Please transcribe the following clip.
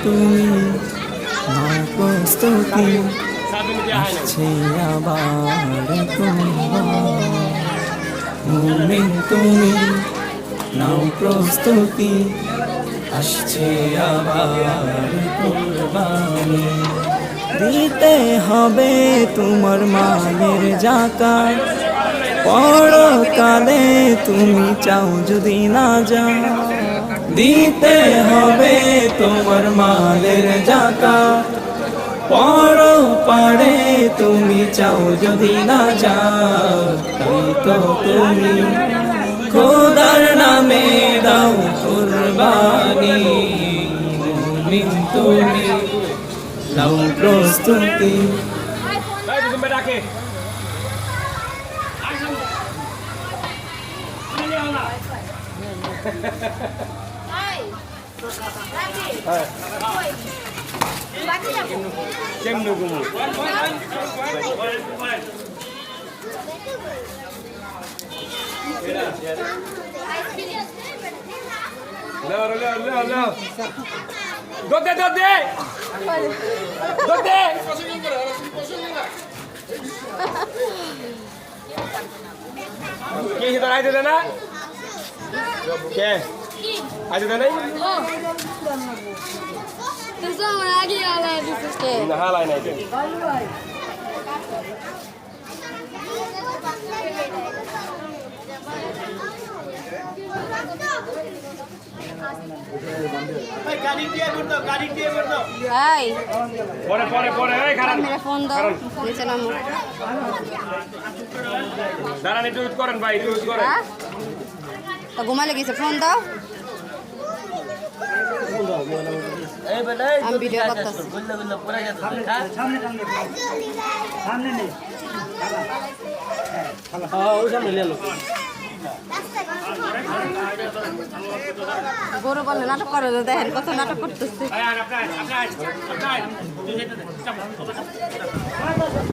তুমি প্রস্তুতি আসছে আবার তুমি নাও প্রস্তুতি আসছে আবার কুরবানি দিতে হবে তোমার মায়ের যাকাত পরকালে তুমি চাও যদি না যাও দিতে হবে তোমার মালের যাকাত পরপারে তুমি চাও যদি না যাও তাই তো তুমি খোদার নামে দাও কুরবানি মুমিন তুমি নাও প্রস্তুতি কেমন ঘুমো দোদে দোদে দোদে কি হিদার আইতে দে না কে আইতে দে নাই Terus mana lagi ala di sini? না হালাই নাই Hai. পরে পরে পরে এই খারাপ Kamera phone daw. Nice namu. দাঁড়ান একটু ইউজ করেন ভাই একটু ইউজ করেন Ha? Ta gumala lagi sa phone daw. Ang video করতেছি সামনে নেই গরু বলে নাটক করে দেখেন কত নাটক করতেছে